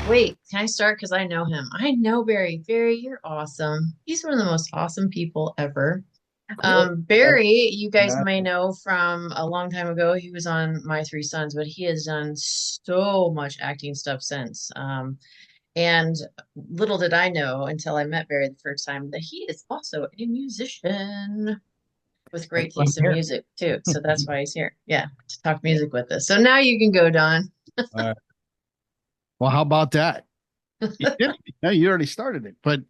Wait, can I start? Because I know him. I know Barry. Barry, you're awesome. He's one of the most awesome people ever. Cool. Barry, you guys Yeah. may know from a long time ago, he was on My Three Sons, but he has done so much acting stuff since. And little did I know until I met Barry the first time that he is also a musician with That's great why I'm taste in here. music too. So that's why he's here. Yeah, to talk music with us. So now you can go, Don. Uh, Well, how about that? You did. Yeah, you already started it. But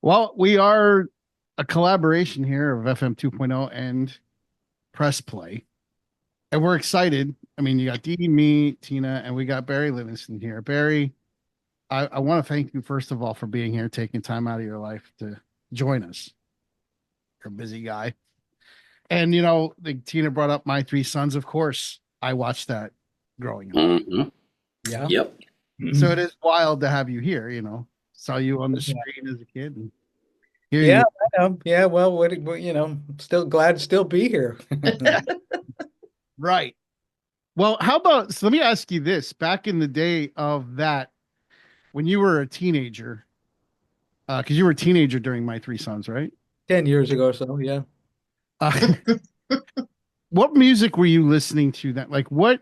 well, we are a collaboration here of FM 2.0 and Press Play. And we're excited. I mean, you got Dee, me, Tina, and we got Barry Livingston here. Barry, I want to thank you, first of all, for being here, taking time out of your life to join us. You're a busy guy. And, Tina brought up My Three Sons. Of course, I watched that growing up. Hmm. yeah. Yep. So it is wild to have you here, Saw you on the screen as a kid and hear Yeah, you. I know. Yeah, well, still glad to still be here. Right. Well, how about, so let me ask you this. Back in the day of that, when you were a teenager, because you were a teenager during My Three Sons, right? 10 years ago or so, yeah. Uh, what music were you listening to then? Like, what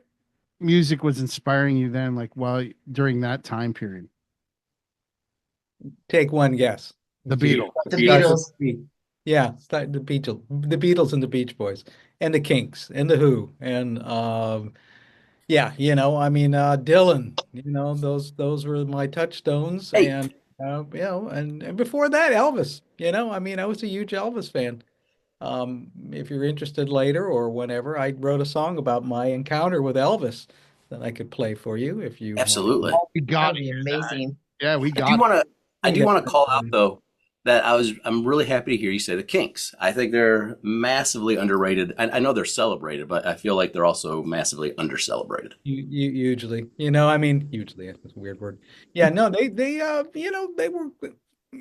music was inspiring you then, like, while during that time period? Take one guess. The Beatles. The Starts with Beatles. B. Yeah, the Beatles and the Beach Boys and the Kinks and the Who and yeah, Dylan, those were my touchstones Hey, and and before that Elvis, I was a huge Elvis fan. If you're interested later or whenever, I wrote a song about my encounter with Elvis that I could play for you if you want to. absolutely. We That got would to be hear that. amazing. Yeah, we I do got want to. I Sing do that want to call out sometime. though that I'm really happy to hear you say the Kinks. I think they're massively underrated. I know they're celebrated, but I feel like they're also massively undercelebrated. Usually, hugely, that's a weird word. Yeah, no, they were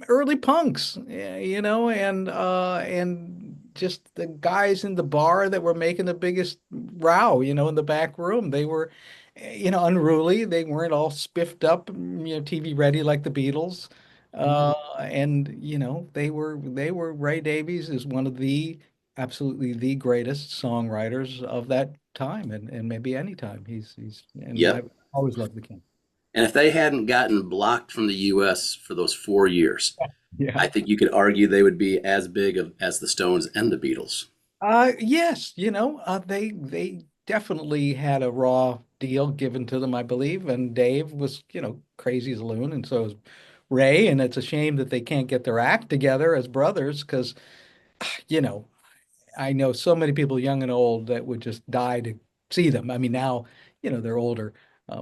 early punks, yeah, and just the guys in the bar that were making the biggest row, in the back room. They were, unruly. They weren't all spiffed up, TV ready like the Beatles. And they were Ray Davies is one of the absolutely the greatest songwriters of that time and maybe any time. And Yep. I've always loved the King. And if they hadn't gotten blocked from the U.S. for those 4 years, Yeah. I think you could argue they would be as big as the Stones and the Beatles. Yes, they definitely had a raw deal given to them, I believe, and Dave was, crazy as a loon, and so is Ray, and it's a shame that they can't get their act together as brothers because, you know, I know so many people, young and old, that would just die to see them. I mean, now, they're older.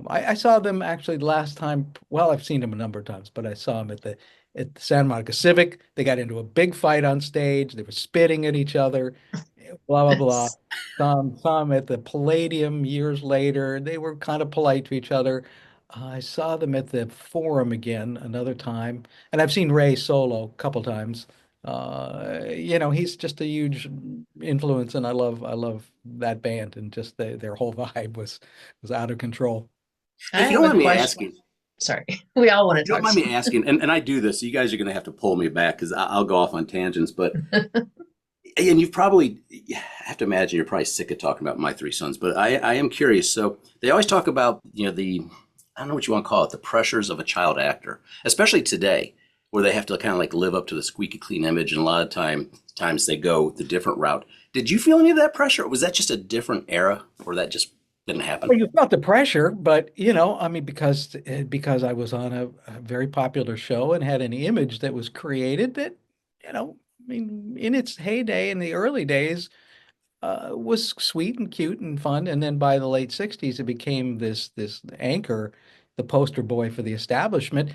I saw them actually last time. Well, I've seen them a number of times, but I saw them at the Santa Monica Civic. They got into a big fight on stage. They were spitting at each other, blah blah blah. Saw them at the Palladium years later. They were kind of polite to each other. I saw them at the Forum again another time, and I've seen Ray solo a couple times. He's just a huge influence, and I love that band, and just their whole vibe was out of control. I If you have don't a mind me question. asking, Sorry, we all want if to you don't talk. mind me asking, and I do this, so you guys are going to have to pull me back because I'll go off on tangents. But and you've probably, I have to imagine you're probably sick of talking about My Three Sons. But I am curious. So they always talk about the I don't know what you want to call it, the pressures of a child actor, especially today, where they have to kind of like live up to the squeaky clean image, and a lot of times they go the different route. Did you feel any of that pressure? Or was that just a different era, or that just didn't happen? Well, you felt the pressure, but because I was on a very popular show and had an image that was created that, in its heyday in the early days, was sweet and cute and fun. And then by the late 60s, it became this anchor, the poster boy for the establishment.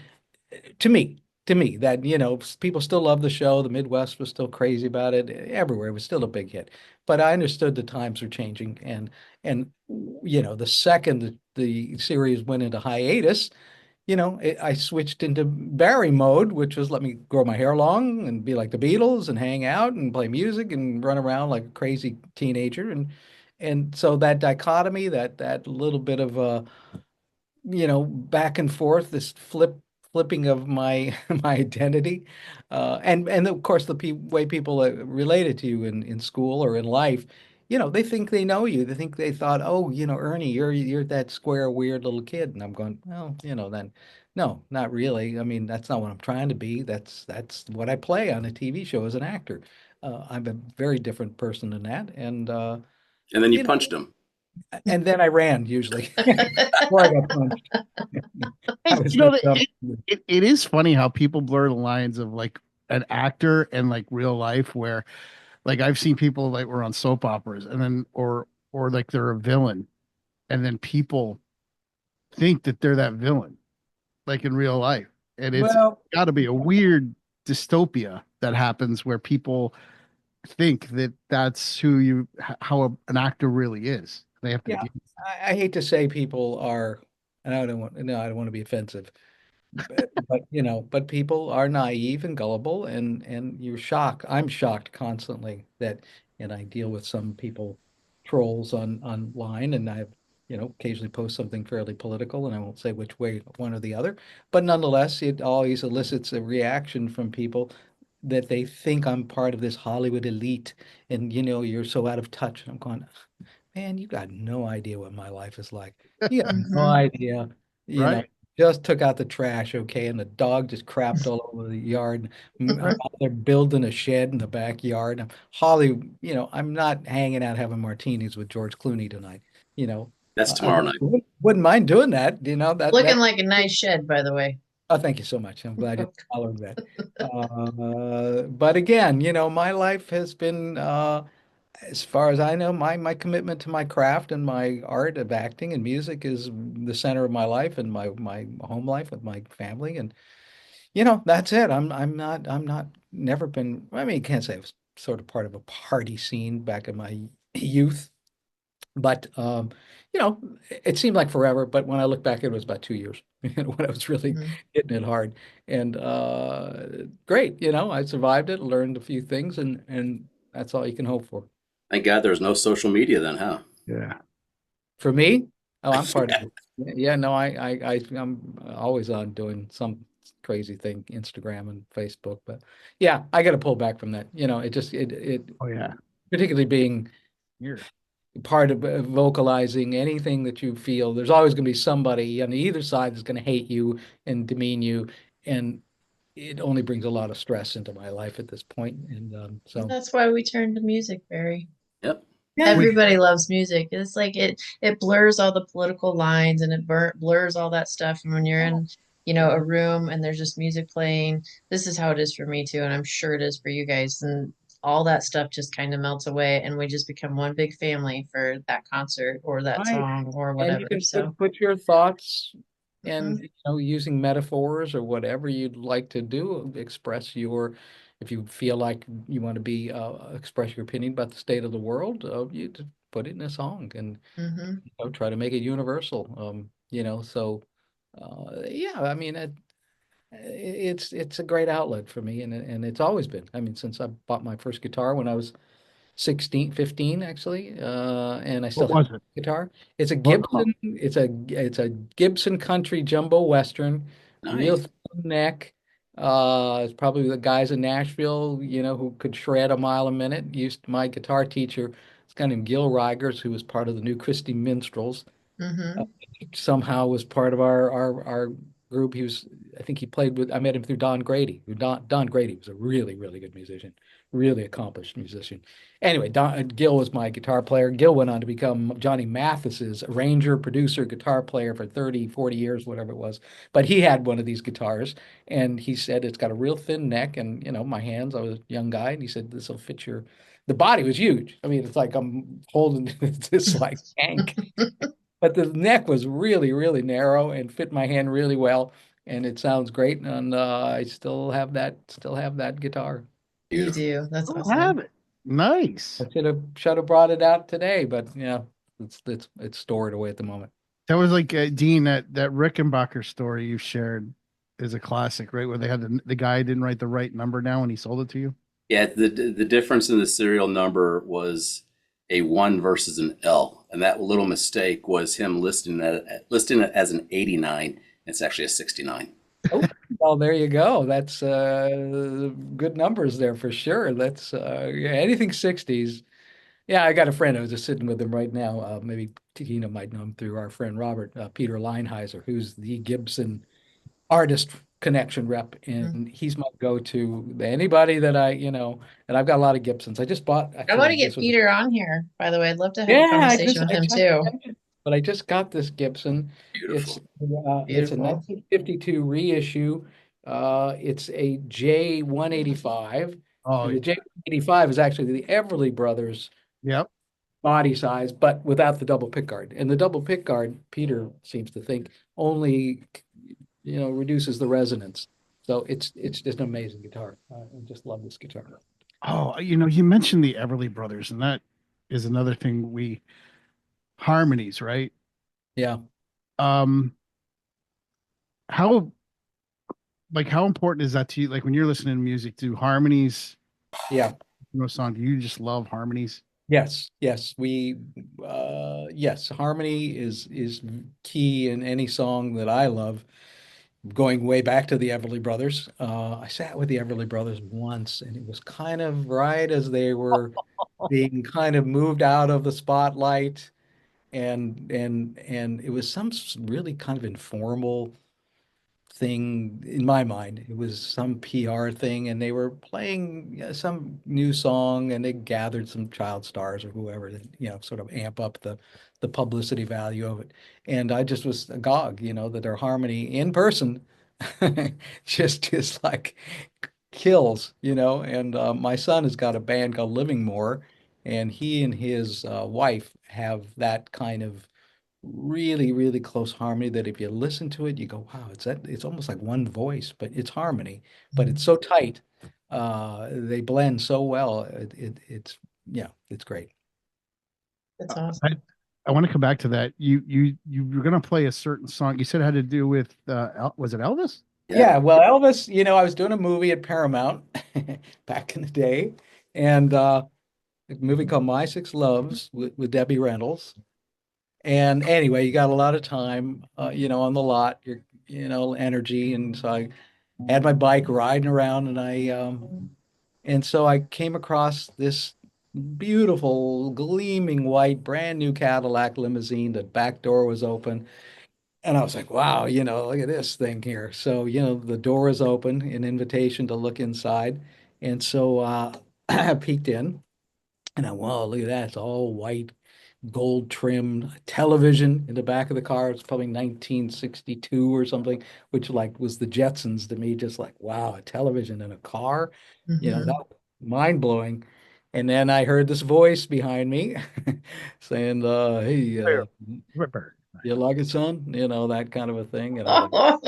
To me, that, people still love the show. The Midwest was still crazy about it. Everywhere, it was still a big hit. But I understood the times were changing, and the second the series went into hiatus, I switched into Barry mode, which was let me grow my hair long and be like the Beatles and hang out and play music and run around like a crazy teenager. And so that dichotomy, that little bit of back and forth, this flipping of my my identity, and of course the pe way people related to you in school or in life, they think they know you. They think they thought, oh, Ernie, you're that square, weird little kid, and I'm going, well, then no, not really. I mean, that's not what I'm trying to be. That's what I play on a TV show as an actor. I'm a very different person than that, and And then you you know, punched him. and then I ran usually before I got punched. I Hey, was so dumb. it is funny how people blur the lines of like an actor and like real life, where like I've seen people like were on soap operas and then or like they're a villain, and then people think that they're that villain like in real life. And it's Well, got to be a weird dystopia that happens where people think that that's how an actor really is. They have to yeah, deal. I hate to say people are, and I don't want, no, I don't want to be offensive, but people are naive and gullible, and you're shocked. I'm shocked constantly that, and I deal with some people, trolls online, and I've, occasionally post something fairly political, and I won't say which way, one or the other, but nonetheless, it always elicits a reaction from people that they think I'm part of this Hollywood elite, and you're so out of touch. And I'm going, man, you got no idea what my life is like. You got no Hmm. idea. You know, Right. just took out the trash, okay, and the dog just crapped all over the yard. I'm Right. out there building a shed in the backyard. I'm not hanging out having martinis with George Clooney tonight. You know, That's I tomorrow night. wouldn't mind doing that. Looking like a nice shed, by the way. Oh, thank you so much. I'm glad you followed that. But again, my life has been as far as I know, my commitment to my craft and my art of acting and music is the center of my life and my home life with my family, and that's it. I'm not never been. I mean, you can't say I was sort of part of a party scene back in my youth, but it seemed like forever. But when I look back, it was about 2 years when I was really Mhm. hitting it hard, and great. I survived it, learned a few things, and that's all you can hope for. Thank God there's no social media then, huh? Yeah. For me, oh, I'm part of Yeah. it. Yeah, no, I'm always on doing some crazy thing, Instagram and Facebook. But yeah, I got to pull back from that. It Oh yeah. particularly being Here. part of vocalizing anything that you feel. There's always going to be somebody on either side that's going to hate you and demean you, and it only brings a lot of stress into my life at this point. And so That's why we turn to music, Barry. Yep. yeah, We Everybody loves music. It's like it blurs all the political lines and it blurs all that stuff. And when you're in, a room and there's just music playing, this is how it is for me too, and I'm sure it is for you guys. And all that stuff just kind of melts away, and we just become one big family for that concert or that right. song or And you whatever. can So, put your thoughts and mhm, using metaphors or whatever you'd like to do, express if you feel like you want to be express your opinion about the state of the world, you just put it in a song and mhm. try to make it universal. So yeah, I mean it's a great outlet for me, and it's always been. I mean, since I bought my first guitar when I was 16, 15 actually, and I still what have was it? a guitar. It's a What Gibson. It's a Gibson Country Jumbo Western, real Nice. thin neck. It's probably the guys in Nashville, who could shred a mile a minute. Used my guitar teacher, this guy named Gil Rigers, who was part of the New Christy Minstrels, uh, Mhm. somehow was part of our group. I think he played with. I met him through Don Grady. Don Grady was a really really good musician, really accomplished musician. Anyway, Gil was my guitar player. Gil went on to become Johnny Mathis's arranger, producer, guitar player for 30, 40 years, whatever it was. But he had one of these guitars, and he said it's got a real thin neck, and my hands. I was a young guy, and he said this will fit your. The body was huge. I mean, it's like I'm holding this like tank, but the neck was really, really narrow and fit my hand really well, and it sounds great. And I still have that guitar. You Beautiful. do. That's Oh, have awesome. it. Nice. I should have brought it out today, but yeah, it's stored away at the moment. That was like Dean, that Rickenbacker story you shared is a classic, right? Where they had the guy didn't write the right number down when he sold it to you. Yeah, the difference in the serial number was a one versus an L. and that little mistake was him listing it as an 89. It's actually a 69. Oh, well, there you go. That's good numbers there for sure. That's yeah, anything 60s. Yeah, I got a friend. I was just sitting with him right now. Maybe Tina might know him through our friend Robert, Peter Leinheiser, who's the Gibson artist connection rep, Mhm. and he's my go-to. Anybody that and I've got a lot of Gibsons. I just bought I want actually to get this was Peter on here, by the way. I'd love to have a yeah, conversation with I him just too. but I just got this Gibson. It's Beautiful. it's a Beautiful. 1952 reissue. It's a J185, Oh, and the J185 is actually the Everly Brothers yep. body size, but without the double pickguard. And the double pickguard, Peter seems to think, only reduces the resonance. So it's just an amazing guitar. I just love this guitar. Oh, you mentioned the Everly Brothers, and that is another thing harmonies, right? Yeah. Um, how how important is that to you? Like when you're listening to music, do harmonies, Yeah. song, do you just love harmonies? Yes. Yes, harmony is key in any song that I love. Going way back to the Everly Brothers. I sat with the Everly Brothers once, and it was kind of right as they were being kind of moved out of the spotlight, and it was some really kind of informal thing in my mind. It was some PR thing, and they were playing some new song, and they gathered some child stars or whoever to, sort of amp up the publicity value of it. And I just was agog, that their harmony in person just like kills, And my son has got a band called Living More, and he and his wife have that kind of really, really close harmony that if you listen to it, you go, wow, it's almost like one voice, but it's harmony, but it's so tight. They blend so well. It's great. That's I, awesome. I want to come back to that. You were gonna play a certain song. You said it had to do with was it Elvis? Yeah, well, Elvis, I was doing a movie at Paramount back in the day, and a movie called My Six Loves with Debbie Reynolds. And anyway, you got a lot of time, on the lot, energy. And so I had my bike riding around, and so I came across this beautiful, gleaming white, brand new Cadillac limousine. The back door was open. And I was like, wow, look at this thing here. So, the door is open, an invitation to look inside. And so I peeked in, and wow, look at that. It's all white, gold trimmed television in the back of the car. It's probably 1962 or something, which like was the Jetsons to me, just like, wow, a television in a car, Mhm. that was mind blowing. And then I heard this voice behind me saying, hey, Ripper. you like it, son? That kind of a thing. And I was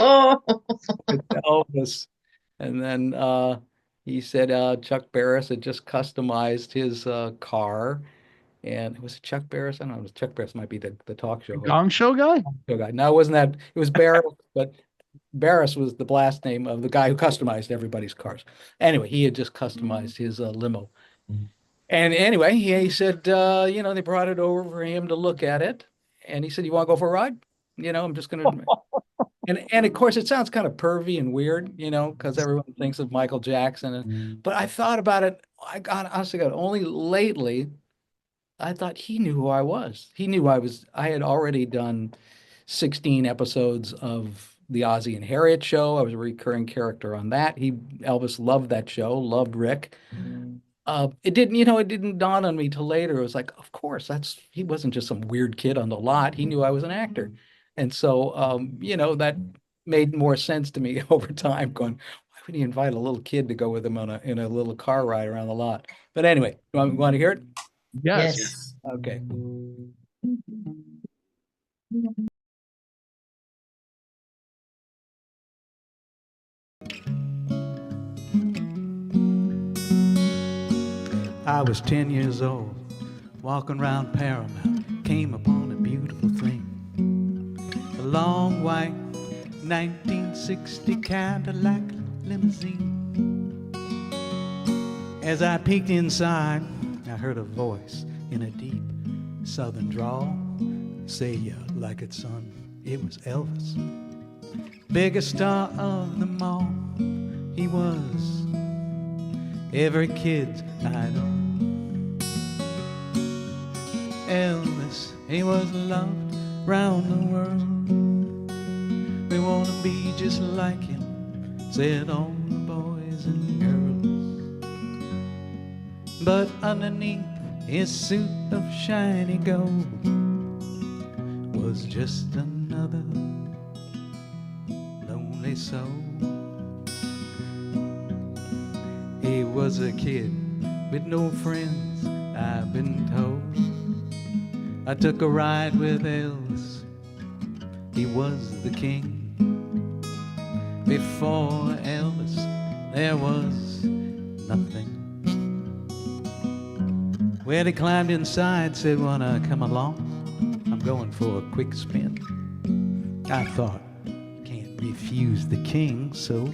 like, it's Elvis. And then he said Chuck Barris had just customized his car, and it was Chuck Barris. I don't know. Chuck Barris might be the talk The show host. Gong Show guy? Show guy. No, it wasn't that. It was Barris, but Barris was the blast name of the guy who customized everybody's cars. Anyway, he had just customized his limo. And anyway, he said, they brought it over for him to look at it, and he said, "You want to go for a ride? I'm just gonna." And of course, it sounds kind of pervy and weird, because everyone thinks of Michael Jackson. But I thought about it. Honestly, God, only lately I thought he knew who I was. He knew I had already done 16 episodes of the Ozzie and Harriet show. I was a recurring character on that. Elvis loved that show, loved Rick. It didn't dawn on me till later. It was like, of course, he wasn't just some weird kid on the lot. He knew I was an actor. And so, that made more sense to me over time, going, why would he invite a little kid to go with him in a little car ride around the lot? But anyway, you want to hear it? Yes. Yes. Okay. I was 10 years old, walking around Paramount, came upon a beautiful thing. A long white 1960 Cadillac limousine. As I peeked inside, I heard a voice in a deep Southern drawl, say you like it, son. It was Elvis, biggest star of them all. He was every kid's idol. Elvis, he was loved round the world. We want to be just like him, said all the boys and girls. But underneath his suit of shiny gold was just another lonely soul. He was a kid with no friends, I've been told. I took a ride with Elvis, he was the king. Before Elvis, there was nothing. Well, he climbed inside, said, wanna come along? I'm going for a quick spin. I thought, you can't refuse the king, so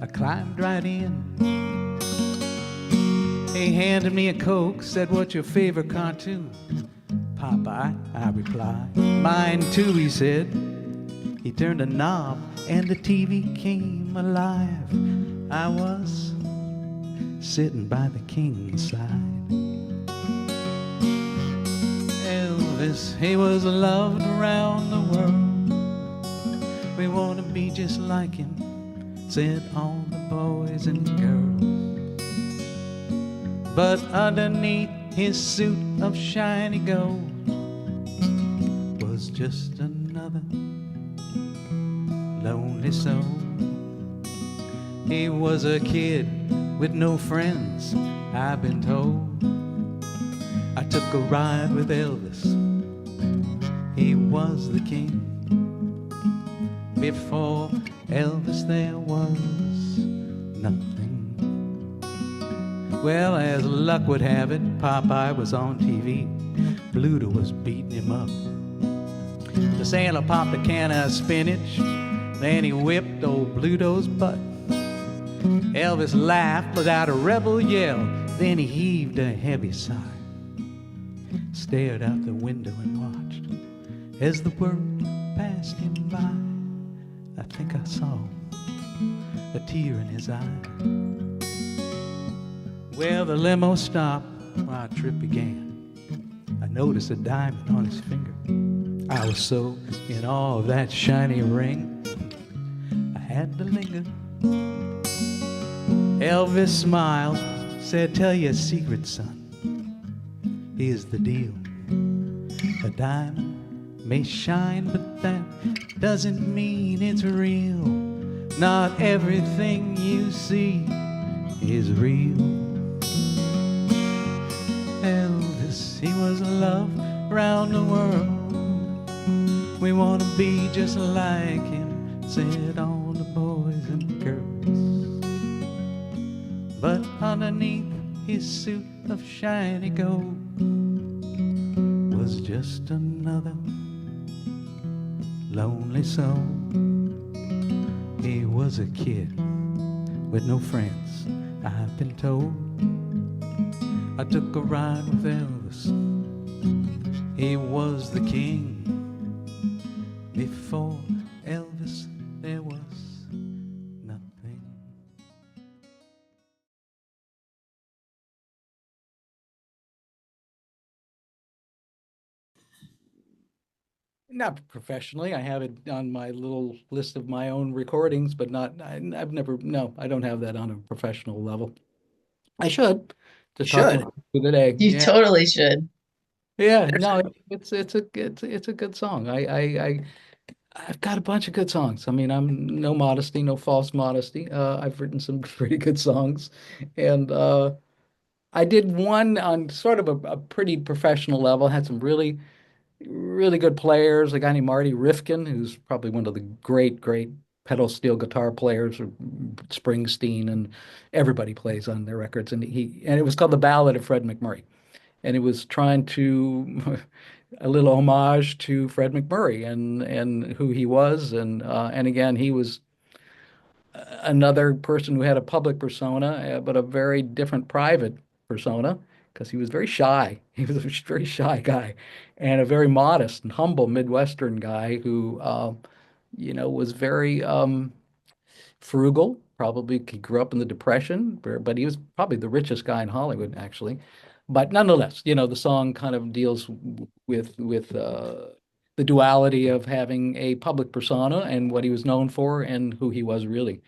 I climbed right in. He handed me a Coke, said, what's your favorite cartoon? Popeye, I replied. Mine too, he said. He turned a knob and the TV came alive. I was sitting by the king's side. Elvis, he was loved around the world. We want to be just like him, said all the boys and girls. But underneath his suit of shiny gold was just another lonely soul. He was a kid with no friends, I've been told. I took a ride with Elvis, he was the king. Before Elvis there was nothing. Well, as luck would have it, Popeye was on TV. Bluto was beating him up. The sailor popped a can of spinach, then he whipped old Bluto's butt. Elvis laughed without a rebel yell, then he heaved a heavy sigh, stared out the window and watched as the world passed him by. I think I saw a tear in his eye. Well, the limo stopped, our trip began. I noticed a diamond on his finger. I was so in awe of that shiny ring, I had to linger. Elvis smiled, said, tell you a secret, son. Here's the deal. A diamond may shine, but that doesn't mean it's real. Not everything you see is real. Elvis, he was loved around the world. We want to be just like him, said all the boys and girls. But underneath his suit of shiny gold was just another lonely soul. He was a kid with no friends, I've been told. I took a ride with Elvis, he was the king. Before Elvis there was nothing. Not professionally. I have it on my little list of my own recordings, but not, I've never, no, I don't have that on a professional level. I should. To talk Should. about it today. You Yeah. totally should. Yeah, no, it's a good song. I've got a bunch of good songs. I mean, I'm no modesty, no false modesty. I've written some pretty good songs, and I did one on sort of a pretty professional level. Had some really good players. A guy named Marty Rifkin, who's probably one of the great pedal steel guitar players, or Springsteen, and everybody plays on their records. And it was called The Ballad of Fred McMurray, and it was trying to a little homage to Fred McMurray and who he was, and again, he was another person who had a public persona, but a very different private persona. because he was very shy. He was a very shy guy and a very modest and humble Midwestern guy who, was very frugal. Probably he grew up in the Depression, but he was probably the richest guy in Hollywood, actually. But nonetheless, the song kind of deals with the duality of having a public persona and what he was known for and who he was really.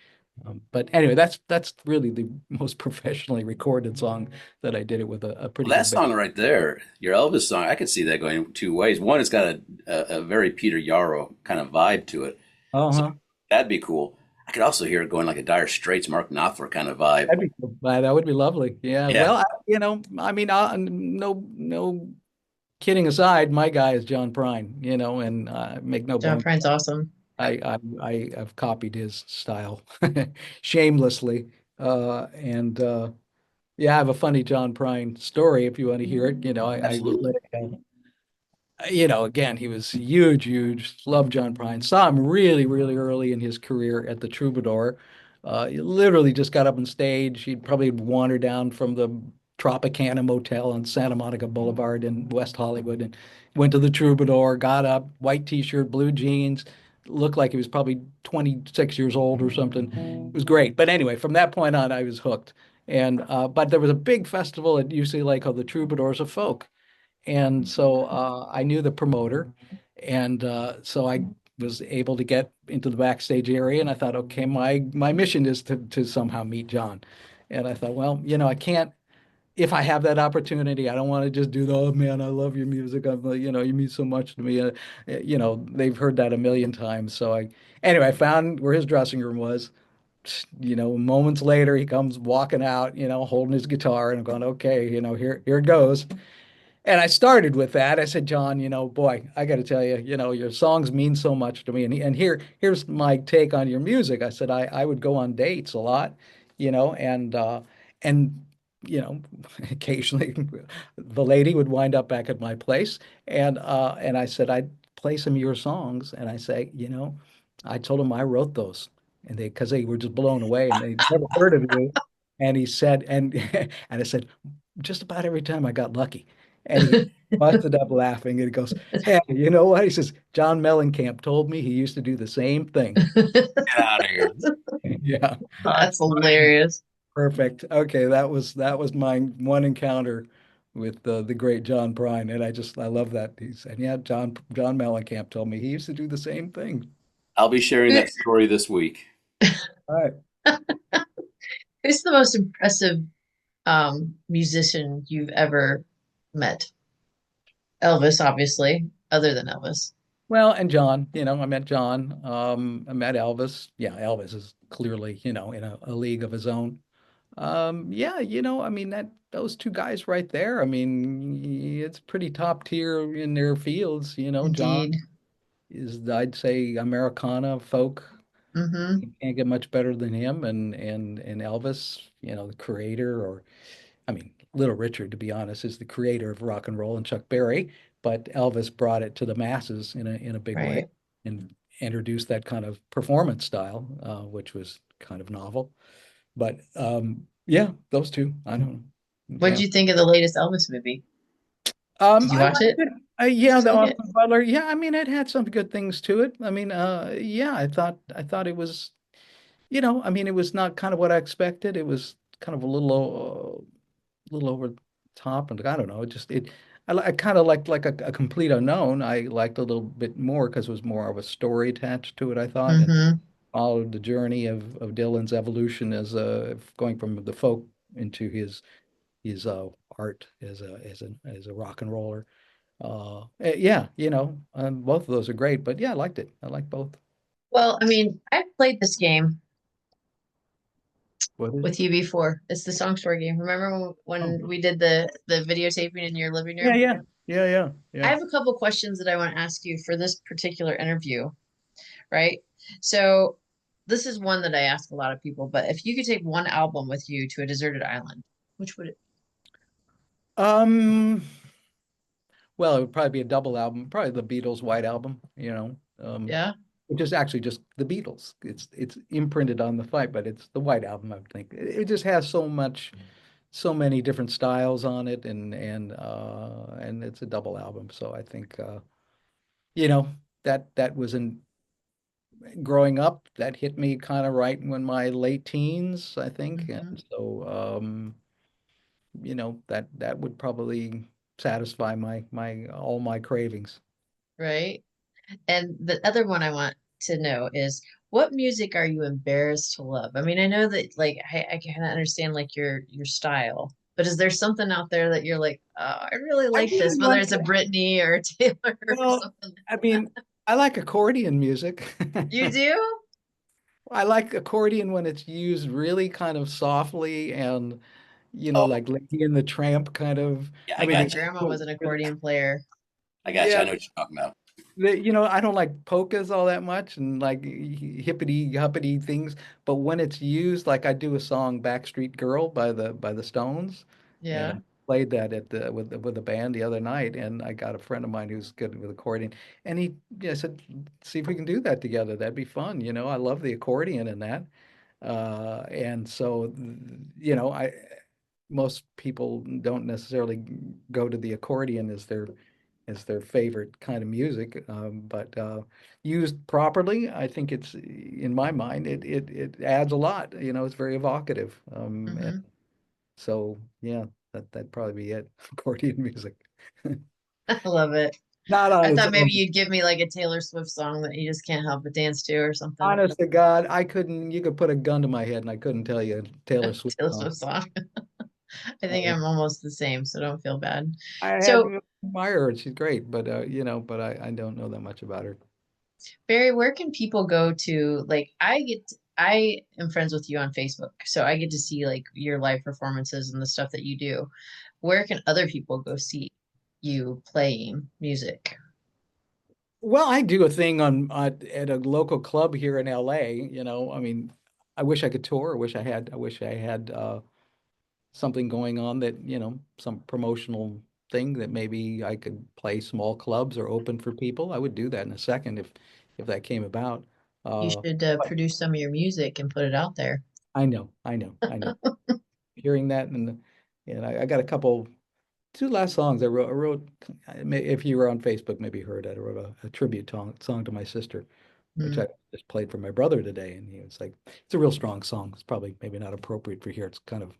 But anyway, that's really the most professionally recorded song that I did it with a pretty Well, that good band. song right there, your Elvis song, I could see that going two ways. One, it's got a very Peter Yarrow kind of vibe to it. So Uh-huh. that'd be cool. I could also hear it going like a Dire Straits, Mark Knopfler kind of vibe. That'd be cool. That would be lovely. Yeah. Yeah, Well, I mean, no kidding aside, my guy is John Prine, and make no John bones. Prine's awesome. I have copied his style shamelessly. And yeah, I have a funny John Prine story if you want to hear it. I absolutely. again, he was huge, huge. Loved John Prine. Saw him really, really early in his career at the Troubadour. He literally just got up on stage. He'd probably wander down from the Tropicana Motel on Santa Monica Boulevard in West Hollywood and went to the Troubadour, got up, white t-shirt, blue jeans, looked like he was probably 26 years old or something. It was great. But anyway, from that point on, I was hooked. And but there was a big festival at UCLA called the Troubadours of Folk. And so I knew the promoter, and so I was able to get into the backstage area. And I thought, okay, my mission is to somehow meet John. And I thought, well, I can't. If I have that opportunity, I don't want to just do the, oh man, I love your music. I'm like, you mean so much to me. They've heard that a million times. So anyway, I found where his dressing room was. Moments later, he comes walking out, holding his guitar, and I'm going, okay, here it goes. And I started with that. I said, John, boy, I got to tell you, your songs mean so much to me. And here's my take on your music. I said, I would go on dates a lot, and you know, occasionally the lady would wind up back at my place, and I said I'd play some of your songs, and I say, I told them I wrote those, and because they were just blown away, and they never heard of you. And he said, and and I said, just about every time I got lucky. And he busted up laughing and he goes, hey, you know what? He says, John Mellencamp told me he used to do the same thing. Get out of here. Yeah, That's hilarious. perfect. Okay, that was my one encounter with the great John Prine, and I love that. He said, yeah, John Mellencamp told me he used to do the same thing. I'll be sharing Who- that story this week. All right. Who's the most impressive musician you've ever met? Elvis, obviously, other than Elvis. Well, and John, I met John. I met Elvis. Yeah, Elvis is clearly, in a league of his own. Yeah, I mean that those two guys right there. I mean, it's pretty top tier in their fields. John Indeed. is, I'd say, Americana folk. Mm-hmm. You can't get much better than him. And Elvis, the creator, or I mean, Little Richard, to be honest, is the creator of rock and roll and Chuck Berry, but Elvis brought it to the masses in a big way Right. and introduced that kind of performance style, which was kind of novel. But yeah, those two, I don't know. What did Yeah. you think of the latest Elvis movie? Did you I watch liked it? it. Yeah, Did the you like it? Austin Butler. Yeah, I mean, it had some good things to it. I mean, yeah, I thought it was, I mean, it was not kind of what I expected. It was kind of a little over the top, and I don't know. I kind of liked like a complete unknown. I liked a little bit more because it was more of a story attached to it, I thought, and Mm-hmm. followed the journey of Dylan's evolution as going from the folk into his art as a rock and roller. Yeah, both of those are great, but yeah, I liked it. I liked both. Well, I mean, I've played this game What is it? with you before. It's the song story game. Remember Oh, when we did the videotaping in your living yeah, room? yeah, yeah, yeah, I yeah. have a couple questions that I want to ask you for this particular interview, right? So this is one that I ask a lot of people, but if you could take one album with you to a deserted island, which would it? Um, well, it would probably be a double album, probably the Beatles' White Album, Yeah. which is actually just the Beatles. It's imprinted on the fight, but it's the White Album, I would think. It just has so many different styles on it, and it's a double album. So I think you know, that was in growing up, that hit me kind of right when my late teens, I think. Hmm. And so that would probably satisfy my all my cravings. Right. And the other one I want to know is what music are you embarrassed to love? I mean, I know that like I kind of understand like your style, but is there something out there that you're like, oh, I really I like this, really whether like it's a Britney or a Taylor or well, something? I mean, I like accordion music. You do? I like accordion when it's used really kind of softly and Oh, like Lady and the Tramp kind of. yeah, I I mean, My got you. grandma was an accordion player. I got you. I yeah, know what you're talking about. I don't like polkas all that much and like hippity hoppity things, but when it's used, like I do a song "Backstreet Girl" by the Stones, and I Yeah. played that at the with the band the other night, and I got a friend of mine who's good with accordion, and he said, "See if we can do that together. That'd be fun." I love the accordion in that, and so I most people don't necessarily go to the accordion as their favorite kind of music. But used properly, I think it's in my mind it adds a lot. It's very evocative. And Hmm. so yeah, that'd probably be it. Accordion music. I love it. Not on I its thought maybe own. you'd give me like a Taylor Swift song that you just can't help but dance to or something. Honest to God, I couldn't. You could put a gun to my head, and I couldn't tell you a Taylor Swift Taylor song. Swift song. I think Uh, I'm almost the same, so don't feel bad. I So, admire her. She's great, but but I don't know that much about her. Barry, where can people go to? Like, I am friends with you on Facebook, so I get to see like your live performances and the stuff that you do. Where can other people go see you playing music? Well, I do a thing on at a local club here in LA, I mean, I wish I could tour. I wish I had something going on that, some promotional thing that maybe I could play small clubs or open for people. I would do that in a second if that came about. You Uh, should but produce some of your music and put it out there. I know. Hearing that and I got a couple two last songs I wrote if you were on Facebook, maybe you heard it. I wrote a tribute song to my sister, which Mm. I just played for my brother today, and he was like, "It's a real strong song. It's probably maybe not appropriate for here. It's kind of,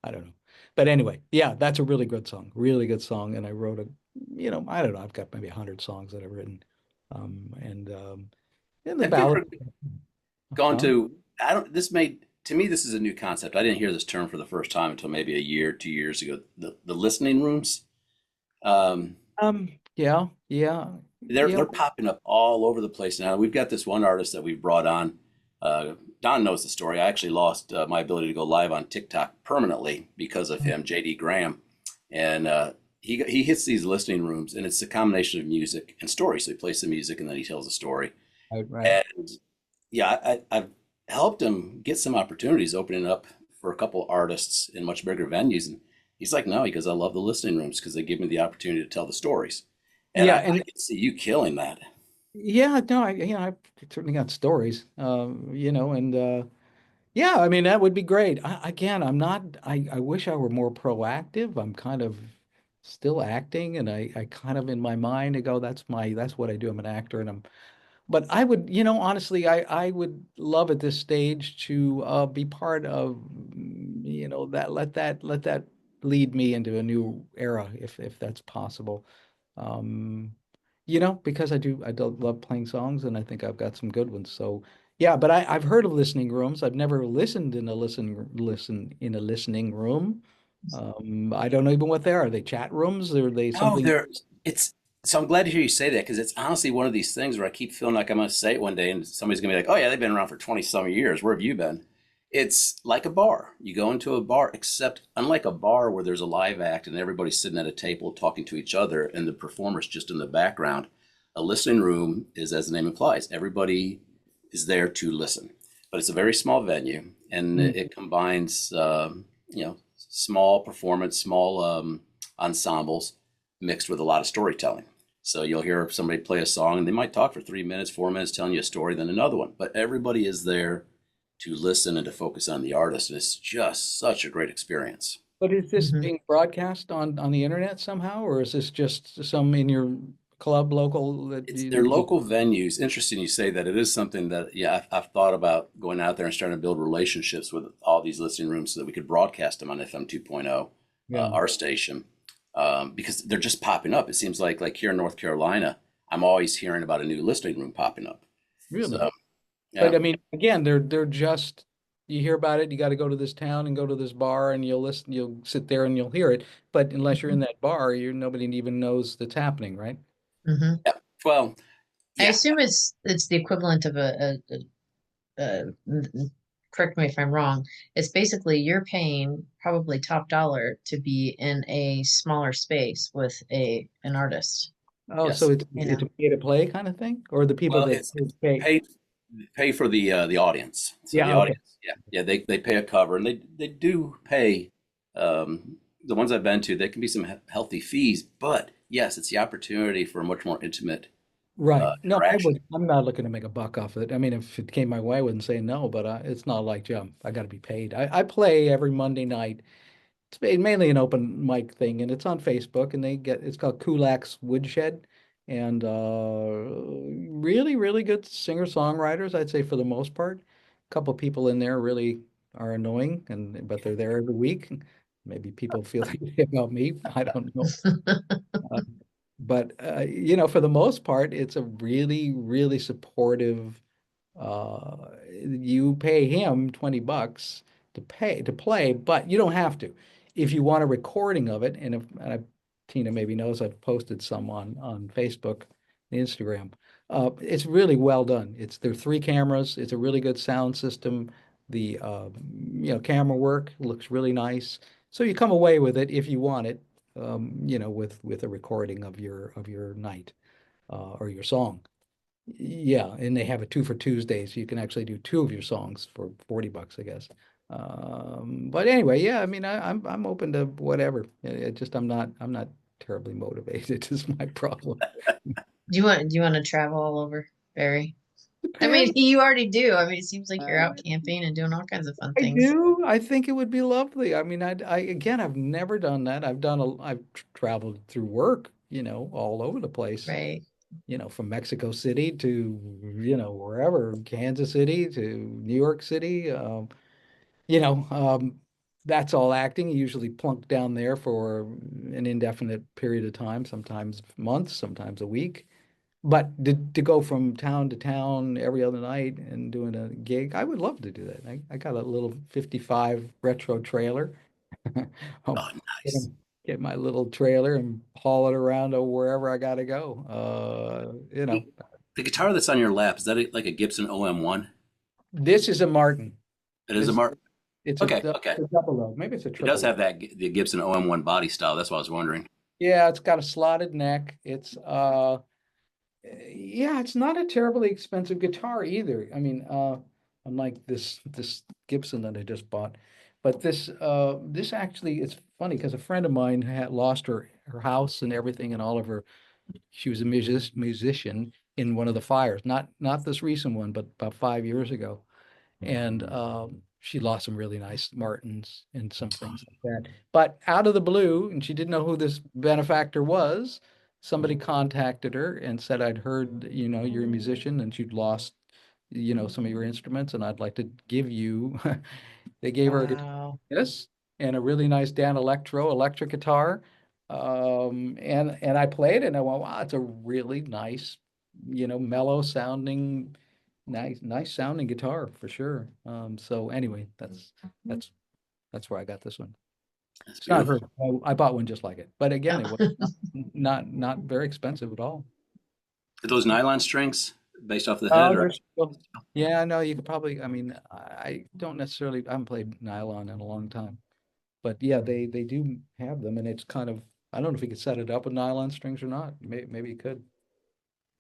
I don't know, but anyway, yeah, that's a really good song." And I wrote I don't know, I've got maybe 100 songs that I've written, and in the Have you ballad, ever gone huh? to, I don't, this made, to me, this is a new concept. I didn't hear this term for the first time until maybe a year, 2 years ago. The listening rooms. Um, Yeah, yeah, they're popping up all over the place now. We've got this one artist that we've brought on. Don knows the story. I actually lost my ability to go live on TikTok permanently because of him, JD Graham, and he hits these listening rooms, and it's a combination of music and story. So he plays the music, and then he tells a story. right, right. And yeah, I've helped him get some opportunities opening up for a couple artists in much bigger venues, and he's like, no, he goes, I love the listening rooms because they give me the opportunity to tell the stories. And Yeah, I and can see you killing that. yeah, no, I've certainly got stories, and yeah, I mean that would be great. Again, I'm not. I wish I were more proactive. I'm kind of still acting, and I kind of in my mind I go, that's what I do. I'm an actor, and but I would, honestly, I would love at this stage to be part of, that let that lead me into a new era if that's possible. Um, because I do love playing songs and I think I've got some good ones. So yeah, but I've heard of listening rooms. I've never listened in a listen in a listening room. I don't know even what they are. Are they chat rooms? Or are they Oh, something? there it's so I'm glad to hear you say that because it's honestly one of these things where I keep feeling like I'm gonna say it one day and somebody's gonna be like, oh yeah, they've been around for 20 some years. Where have you been? It's like a bar. You go into a bar, except unlike a bar where there's a live act and everybody's sitting at a table talking to each other and the performer's just in the background, a listening room is, as the name implies, everybody is there to listen. But it's a very small venue and Mm. it combines, small performance, small ensembles mixed with a lot of storytelling. So you'll hear somebody play a song and they might talk for 3 minutes, 4 minutes, telling you a story, then another one. But everybody is there to listen and to focus on the artist. And it's just such a great experience. But is this Mhm. being broadcast on the internet somehow, or is this just some in your club local that It's you their just local venues. Interesting you say that. It is something that, yeah, I've thought about going out there and starting to build relationships with all these listening rooms so that we could broadcast them on FM 2.0, yeah. our station, because they're just popping up. It seems like here in North Carolina, I'm always hearing about a new listening room popping up. Really? So, But yeah. I mean, again, they're just you hear about it, you got to go to this town and go to this bar and you'll listen, you'll sit there and you'll hear it. But unless you're in that bar, nobody even knows that's happening, right? Mhm. Yeah. Well, I yeah. assume it's the equivalent of correct me if I'm wrong. It's basically you're paying probably top dollar to be in a smaller space with an artist, Oh, so Yes. you it's know. a pay to play kind of thing, or the people Well, that it's pay. pay for the audience. So the Yeah, okay. audience, yeah, they pay a cover, and they do pay. The ones I've been to, there can be some healthy fees, but yes, it's the opportunity for a much more intimate Right. No, interaction. I'm not looking to make a buck off of it. I mean, if it came my way, I wouldn't say no, but it's not like, I got to be paid. I play every Monday night. It's mainly an open mic thing, and it's on Facebook, and it's called Kulak's Woodshed, and really, really good singer-songwriters, I'd say for the most part. A couple people in there really are annoying, but they're there every week. Maybe people feel that way about me. I don't know. Uh, but for the most part, it's a really, really supportive. You pay him $20 to play, but you don't have to. If you want a recording of it, Tina maybe knows I've posted some on Facebook and Instagram. It's really well done. There are three cameras. It's a really good sound system. The camera work looks really nice. So you come away with it if you want it, with a recording of your night or your song. Yeah, and they have a two for Tuesdays. So you can actually do two of your songs for $40, I guess. But anyway, yeah, I mean, I'm open to whatever. I'm not terribly motivated is my problem. Do you want to travel all over, Barry? I mean, Depends. you already do. I mean, it seems like you're Uh, out camping and doing all kinds of fun I things. do. I think it would be lovely. I mean, again, I've never done that. I've traveled through work, all over the place. Right. From Mexico City to, wherever, Kansas City to New York City. You know, um, that's all acting. You usually plunk down there for an indefinite period of time, sometimes months, sometimes a week. But to go from town to town every other night and doing a gig, I would love to do that. I got a little 55 retro trailer. I'll Oh, get, nice. get my little trailer and haul it around to wherever I got to go. The guitar that's on your lap, is that like a Gibson OM1? This is a Martin. It is a This Mark. it's Okay, okay. a double low. Maybe it's a It does triple low. have the Gibson OM1 body style. That's what I was wondering. Yeah, it's got a slotted neck. Yeah, it's not a terribly expensive guitar either. I mean, unlike this Gibson that I just bought. But this actually it's funny because a friend of mine had lost her house and everything and all of her she was a musician in one of the fires. Not this recent one, but about 5 years ago. And she lost some really nice Martins and some things like that. But out of the blue, and she didn't know who this benefactor was, somebody contacted her and said, I'd heard, you're a musician and you'd lost, some of your instruments, and I'd like to give you, they gave her a guitar, Wow. this and a really nice Dan electric guitar. And I played it and I went, wow, it's a really nice, mellow sounding nice sounding guitar for sure. So anyway, that's where I got this one. That's It's not beautiful. her. I bought one just like it, but again, Oh. it was not very expensive at all. Are those nylon strings based off the head, Oh, or there's well, yeah, no, you could probably. I mean, I don't necessarily. I haven't played nylon in a long time, but yeah, they do have them, and it's kind of. I don't know if you could set it up with nylon strings or not. Maybe you could.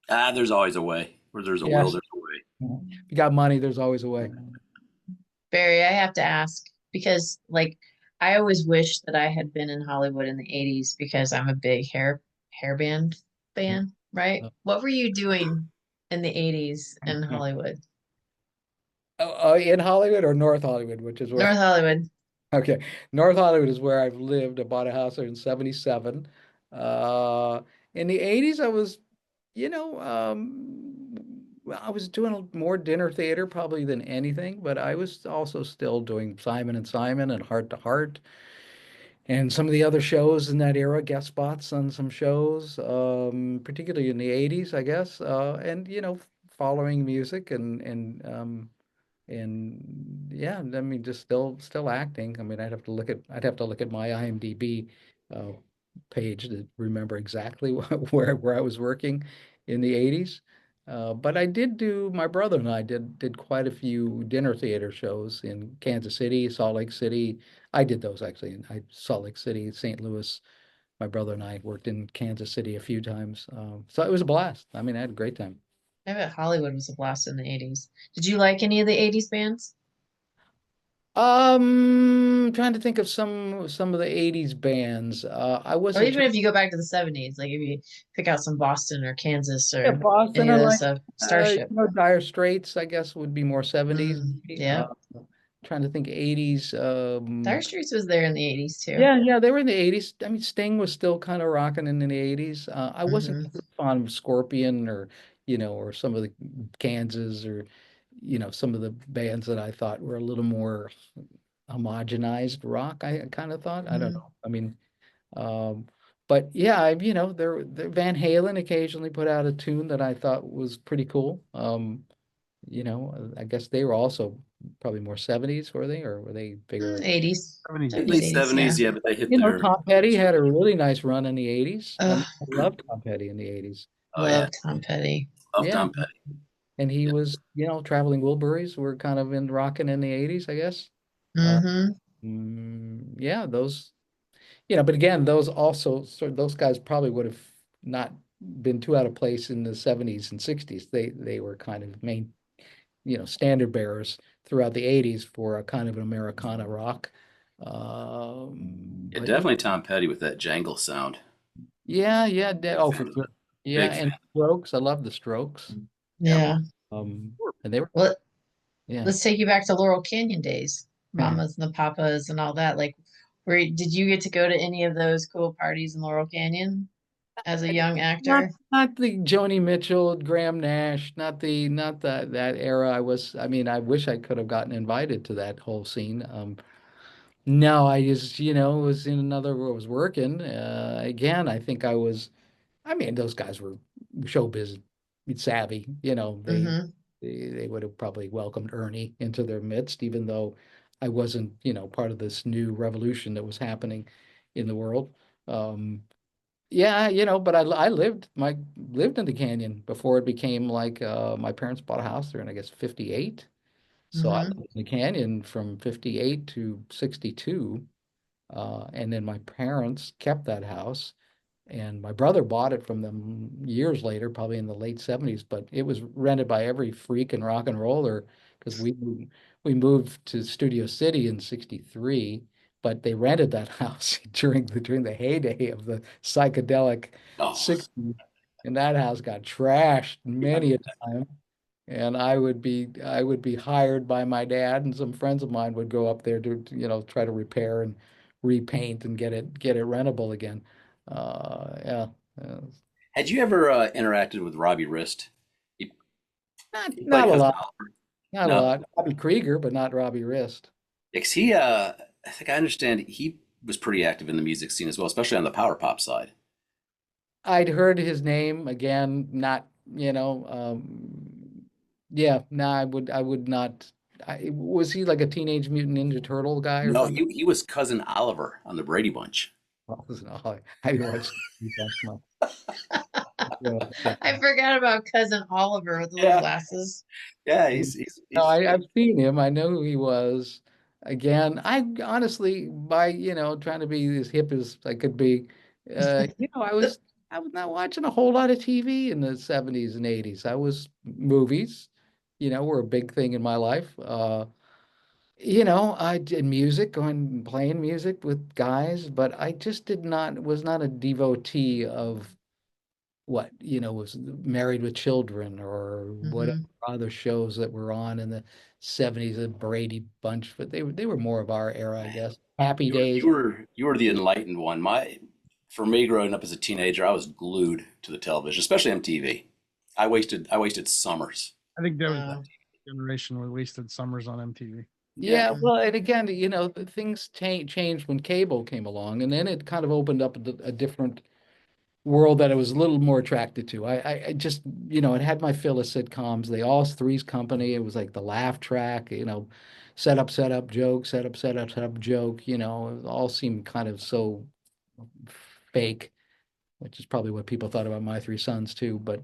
there's always a way. Where there's a will, Yes, there's a way. if you got money, there's always a way. Barry, I have to ask because like I always wish that I had been in Hollywood in the 80s because I'm a big hair band fan, right? What were you doing in the 80s in Hollywood? In Hollywood or North Hollywood, which is where North Hollywood. okay, North Hollywood is where I've lived. I bought a house there in 77. In the 80s, I was, well, I was doing more dinner theater probably than anything, but I was also still doing Simon and Simon and Heart to Heart and some of the other shows in that era, guest spots on some shows, particularly in the 80s, I guess. And following music and yeah, I mean, just still acting. I mean, I'd have to look at my IMDb uh, page to remember exactly where I was working in the 80s. But I did do my brother and I did quite a few dinner theater shows in Kansas City, Salt Lake City. I did those actually in Salt Lake City, St. Louis. My brother and I worked in Kansas City a few times. So it was a blast. I mean, I had a great time. I bet Hollywood was a blast in the 80s. Did you like any of the 80s bands? Trying to think of some of the 80s bands. I Or wasn't even too if you go back to the 70s, like if you pick out some Boston or Kansas yeah, or Boston. any I of those like stuff, Starship. Dire Straits, I guess would be more 70s. Yeah. Trying to think 80s. Dire Straits was there in the 80s too. Yeah, they were in the 80s. I mean, Sting was still kind of rocking in the 80s. I wasn't Hmm. fond of Scorpion or some of the Kansas or some of the bands that I thought were a little more homogenized rock, I kind of thought. I don't Hmm. know. I mean, um, but yeah, Van Halen occasionally put out a tune that I thought was pretty cool. I guess they were also probably more 70s, were they, or were they bigger? 80s. 70s. 70s, Late 80s, yeah. 70s, yeah, but they hit their. Tom Petty had a really nice run in the 80s. I Oh, mean, I loved Tom Petty in the 80s. Oh yeah, love Tom Petty. love Yeah, Tom Petty. and he Yeah. was, traveling Wilburys were kind of in rocking in the 80s, I guess. Uh, Hmm. yeah, but again, those guys probably would have not been too out of place in the 70s and 60s. They were kind of standard bearers throughout the 80s for a kind of an Americana rock. Yeah, But definitely Tom Petty with that jangle sound. yeah, Big oh, fan for of sure. it. Yeah, Big fan. and Strokes. I love the Strokes. Yep. Yeah. And they were, Well, yeah. let's take you back to Laurel Canyon days, Mhm. Mamas and the Papas and all that. Like, did you get to go to any of those cool parties in Laurel Canyon as a young Not actor? not the Joni Mitchell, Graham Nash, not that era. I mean, I wish I could have gotten invited to that whole scene. No, I just, was in another, was working. Again, I think I mean, those guys were showbiz savvy. Hmm. They would have probably welcomed Ernie into their midst, even though I wasn't, part of this new revolution that was happening in the world. Um, yeah, but I lived in the canyon before it became like my parents bought a house there in I guess 58. So I Hmm. lived in the canyon from 58 to 62. And then my parents kept that house and my brother bought it from them years later, probably in the late 70s, but it was rented by every freak and rock and roller because we moved to Studio City in 63, but they rented that house during the heyday of the psychedelic Oh, 60s. And that house got trashed many a time. And I would be hired by my dad and some friends of mine would go up there to, try to repair and repaint and get it rentable again. Yeah. uh, had you ever interacted with Robbie Rist? He, not he played not a cousin lot, Oliver. not a No, lot. Bobby Krieger, but not Robbie Rist. because he, I think I understand he was pretty active in the music scene as well, especially on the power pop side. I'd heard his name again, not, yeah, no, I would not. Was he like a Teenage Mutant Ninja Turtle guy or No, something? he was cousin Oliver on the Brady Bunch. I watched that much. Yeah. I forgot about cousin Oliver with the little Yeah, glasses. yeah, No, he's I've seen him. I know who he was. Again, I honestly, by trying to be as hip as I could be, I was not watching a whole lot of TV in the 70s and 80s. I was movies, were a big thing in my life. I did music, going and playing music with guys, but I just was not a devotee of what, was Married with Children or whatever Hmm. other shows that were on in the 70s, the Brady Bunch, but they were more of our era, I guess. Happy You were Days. you were you were the enlightened one. For me growing up as a teenager, I was glued to the television, especially MTV. I wasted summers. I think there was Oh, generation we wasted summers on MTV. Yeah. Yeah, mm, well, and again, things changed when cable came along, and then it kind of opened up a different world that I was a little more attracted to. I just, it had my fill of sitcoms. They all Three's Company. It was like the laugh track, set up, joke, set up, joke. It all seemed kind of so fake, which is probably what people thought about My Three Sons too. But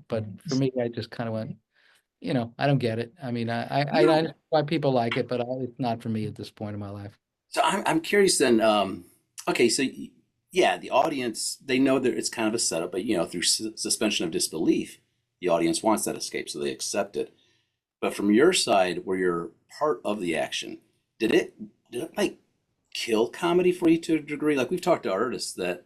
for me, I just kind of went, I don't get it. I mean, I You know why people like it, but it's not for me at this point in my life. So I'm curious then. Okay, so yeah, the audience they know that it's kind of a setup, but through suspension of disbelief, the audience wants that escape, so they accept it. But from your side, where you're part of the action, did it like kill comedy for you to a degree? Like we've talked to artists that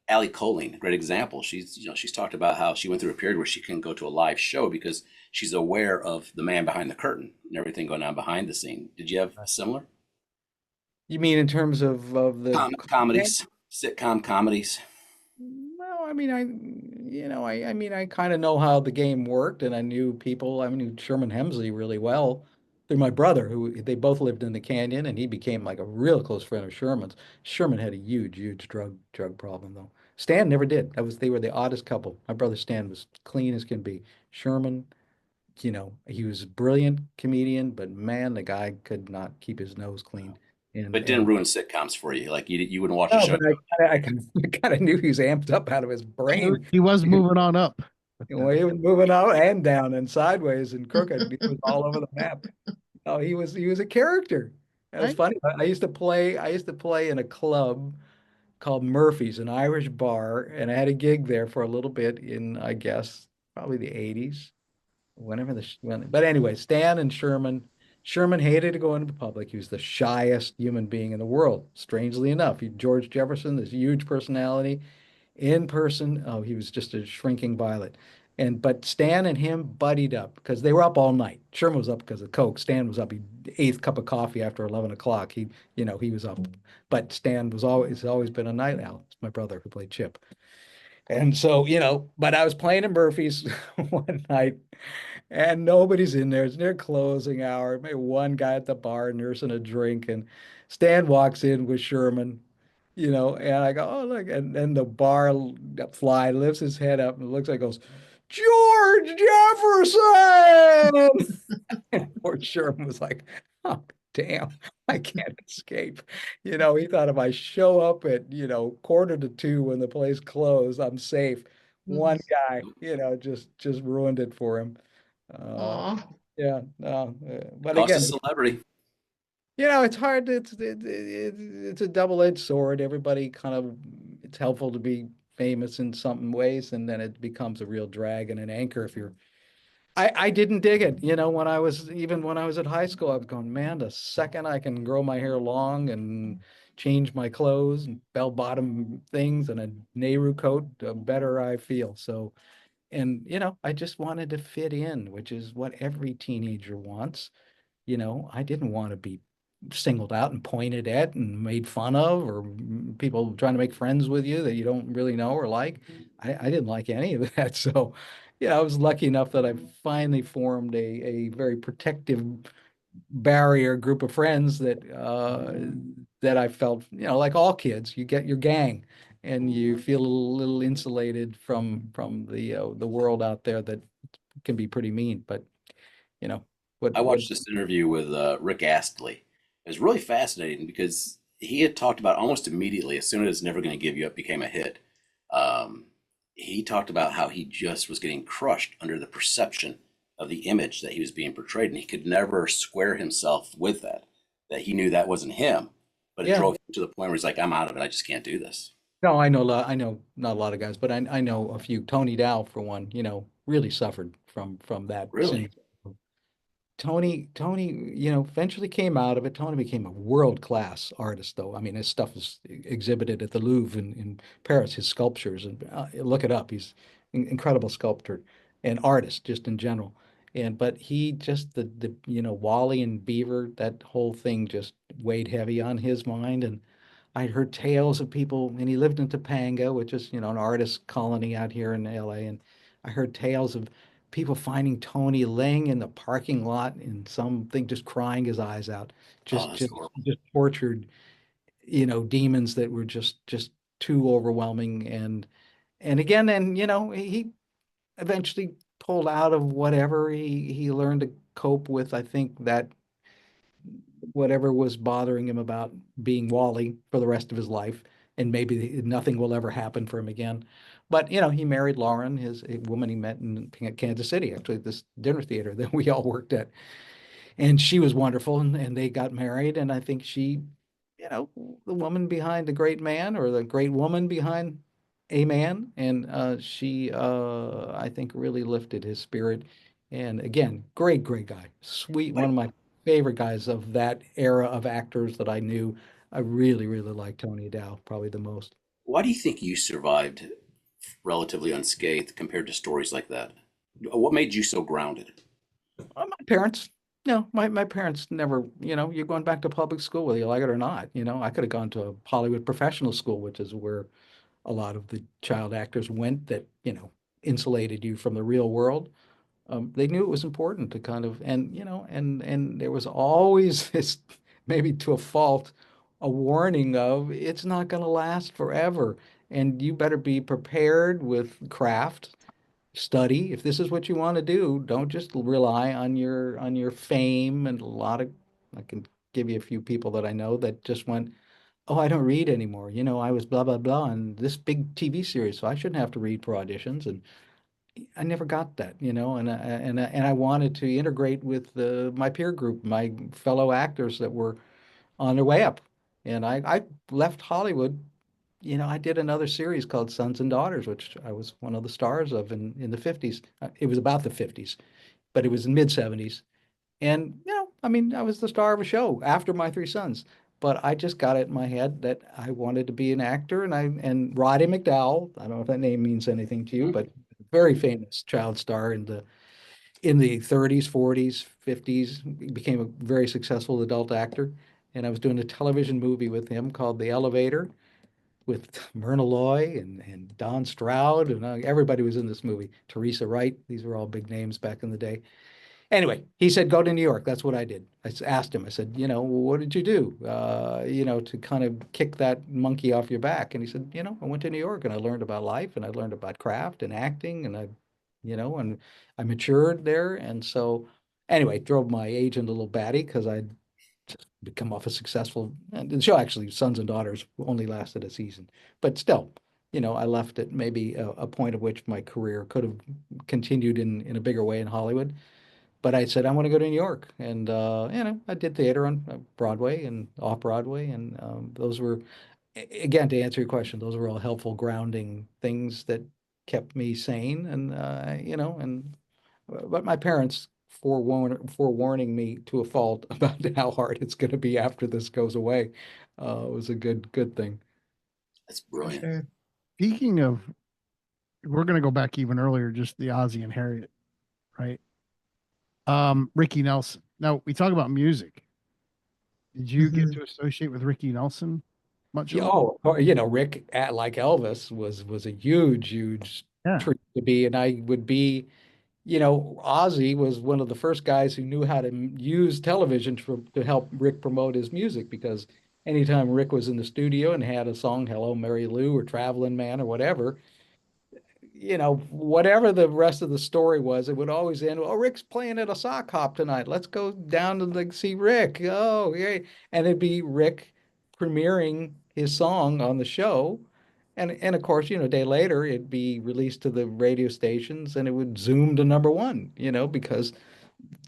Ali Colleen, a great example. She's talked about how she went through a period where she couldn't go to a live show because she's aware of the man behind the curtain and everything going on behind the scene. Did you have a similar You mean in terms of the comedies, sitcom comedies? Well, I mean, I mean, I kind of know how the game worked, and I knew people. I knew Sherman Hemsley really well through my brother, who they both lived in the canyon, and he became like a real close friend of Sherman's. Sherman had a huge drug problem, though. Stan never did. They were the oddest couple. My brother Stan was clean as can be. Sherman, he was a brilliant comedian, but man, the guy could not keep his nose clean. But didn't And ruin sitcoms for you. Like you wouldn't watch a no, show. but I kind of knew he was amped up out of his brain. He was moving on up. Well, he was moving out and down and sideways and crooked. He was all over the map. No, he was a character. It was Right? funny. I used to play in a club called Murphy's, an Irish bar, and I had a gig there for a little bit in, I guess, probably the 80s, whenever but anyway, Stan and Sherman. Sherman hated to go into public. He was the shyest human being in the world, strangely enough. George Jefferson, this huge personality, in person, oh, he was just a shrinking violet. But Stan and him buddied up because they were up all night. Sherman was up because of Coke. Stan was up. He eighth cup of coffee after 11 o'clock. He was up. But Stan was always been a night owl. It's my brother who played Chip. And so, but I was playing in Murphy's one night and nobody's in there. It's near closing hour. Maybe one guy at the bar nursing a drink. And Stan walks in with Sherman, and I go, oh, look. And then the bar fly lifts his head up and looks like goes, George Jefferson. And poor Sherman was like, oh, damn, I can't escape. He thought if I show up at, 1:45 when the place closed, I'm safe. One guy, just ruined it for him. Uh, aw. yeah, no, but Cost a again, celebrity. it's hard. It's a double-edged sword. Everybody kind of, it's helpful to be famous in some ways, and then it becomes a real drag and an anchor if you're. I didn't dig it. When I was at high school, I was going, man, the second I can grow my hair long and change my clothes and bell-bottom things and a Nehru coat, the better I feel. So, and I just wanted to fit in, which is what every teenager wants. I didn't want to be singled out and pointed at and made fun of, or people trying to make friends with you that you don't really know or like. I didn't like any of that. So, I was lucky enough that I finally formed a very protective barrier group of friends that I felt, like all kids, you get your gang and you feel a little insulated from the world out there that can be pretty mean. But, you know, I what watched this interview with Rick Astley. It was really fascinating because he had talked about almost immediately, as soon as Never Gonna Give You Up became a hit, um, he talked about how he just was getting crushed under the perception of the image that he was being portrayed, and he could never square himself with that, that he knew that wasn't him. But it yeah. drove him to the point where he's like, I'm out of it. I just can't do this. No, I know not a lot of guys, but I know a few. Tony Dow, for one, really suffered from that Really? syndrome. Tony, eventually came out of it. Tony became a world-class artist, though. I mean, his stuff is exhibited at the Louvre in Paris, his sculptures, and look it up. He's incredible sculptor and artist just in general. And but he just the Wally and Beaver, that whole thing just weighed heavy on his mind. And I'd heard tales of people, and he lived in Topanga, which is, an artist colony out here in LA. And I heard tales of people finding Tony laying in the parking lot in something, just crying his eyes out, Oh, just that's just horrible. just tortured, demons that were just too overwhelming. And again, and he eventually pulled out of whatever he learned to cope with. I think that whatever was bothering him about being Wally for the rest of his life, and maybe nothing will ever happen for him again. But he married Lauren, his a woman he met in Kansas City, actually, at this dinner theater that we all worked at. And she was wonderful, and they got married. And I think she, the woman behind the great man, or the great woman behind a man. And she, I think, really lifted his spirit. And again, great, great guy, sweet, one Why, of my favorite guys of that era of actors that I knew. I really, really like Tony Dow, probably the most. why do you think you survived relatively unscathed compared to stories like that? What made you so grounded? My parents, no, my parents never, you're going back to public school whether you like it or not. I could have gone to a Hollywood professional school, which is where a lot of the child actors went, that, insulated you from the real world. They knew it was important to kind of, and, and there was always this, maybe to a fault, a warning of, it's not going to last forever. And you better be prepared with craft, study. If this is what you want to do, don't just rely on your fame. And a lot of, I can give you a few people that I know that just went, oh, I don't read anymore. I was blah blah blah on this big TV series, so I shouldn't have to read for auditions. And I never got that, and I wanted to integrate with my peer group, my fellow actors that were on their way up. And I left Hollywood. I did another series called Sons and Daughters, which I was one of the stars of in the 50s. It was about the 50s, but it was in mid 70s. And, I mean, I was the star of a show after My Three Sons. But I just got it in my head that I wanted to be an actor. And Roddy McDowell, I don't know if that name means anything to you, Mhm. but very famous child star in the 30s, 40s, 50s, became a very successful adult actor. And I was doing a television movie with him called The Elevator, with Myrna Loy and Don Stroud, and everybody was in this movie. Teresa Wright, these were all big names back in the day. Anyway, he said, go to New York. That's what I did. Asked him, I said, what did you do, to kind of kick that monkey off your back? And he said, I went to New York and I learned about life and I learned about craft and acting, and and I matured there. And so, anyway, drove my agent a little batty because I'd just become off a successful, and the show actually, Sons and Daughters, only lasted a season, but still, I left at maybe a point at which my career could have continued in a bigger way in Hollywood. But I said, I want to go to New York. And, I did theater on Broadway and off Broadway. And those were, again, to answer your question, those were all helpful grounding things that kept me sane. And, but my parents forewarning me to a fault about how hard it's going to be after this goes away, was a good thing. That's For brilliant. sure. Speaking of, we're going to go back even earlier, just the Ozzy and Harriet, right? Ricky Nelson. Now we talk about music. Did you get Mhm. to associate with Ricky Nelson much at Yeah, all? Rick, like Elvis, was a huge Yeah. treat to be, and I would be. Ozzy was one of the first guys who knew how to use television to help Rick promote his music, because anytime Rick was in the studio and had a song, Hello, Mary Lou, or Traveling Man, or whatever, whatever the rest of the story was, it would always end, oh, Rick's playing at a sock hop tonight. Let's go down to see Rick. Oh, yeah. And it'd be Rick premiering his song on the show. And of course, a day later, it'd be released to the radio stations and it would zoom to number one, because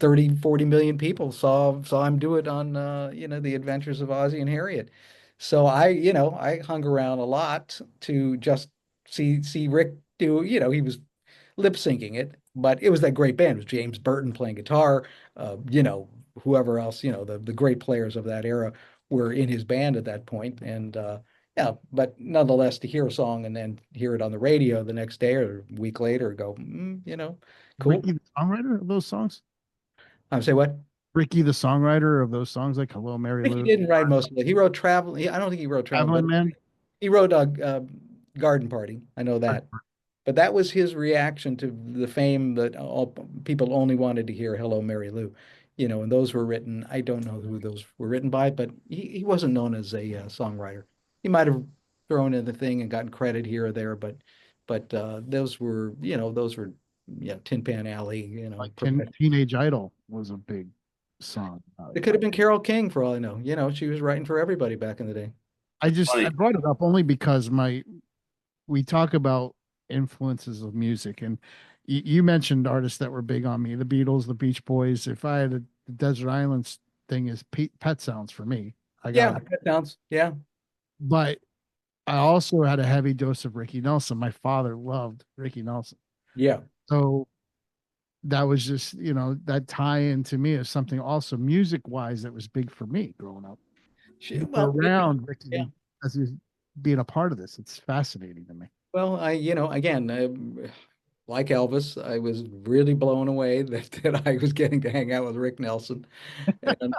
30, 40 million people saw him do it on The Adventures of Ozzie and Harriet. So I hung around a lot to just see Rick do, he was lip syncing it, but it was that great band. It was James Burton playing guitar, whoever else, the great players of that era were in his band at that point. And Yeah, but nonetheless, to hear a song and then hear it on the radio the next day or a week later, go, cool. Ricky, the songwriter of those songs? I say what? Ricky, the songwriter of those songs, like "Hello, Mary He Lou," didn't write most of it. He wrote Travel. I don't think he wrote Travel, "Traveling but Man." he wrote Garden Party. I know that. But that was his reaction to the fame that all people only wanted to hear Hello, Mary Lou. And those were written. I don't know who those were written by, but he wasn't known as a songwriter. He might have thrown in the thing and gotten credit here or there, but those were yeah, Tin Pan Alley, Like "Teenage Idol" was a big song. It could have been Carole King for all I know. She was writing for everybody back in the day. I Funny. brought it up only because we talk about influences of music, and you mentioned artists that were big on me: the Beatles, the Beach Boys. If I had the Desert Islands thing is Pet Sounds for me. I Yeah, got it. that sounds. Yeah, But I also had a heavy dose of Ricky Nelson. My father loved Ricky Nelson. yeah. So that was just, that tie in to me is something also music wise that was big for me growing up. You were Well, around yeah. Ricky as he's being a part of this. It's fascinating to me. Well, again, like Elvis, I was really blown away that I was getting to hang out with Rick Nelson, and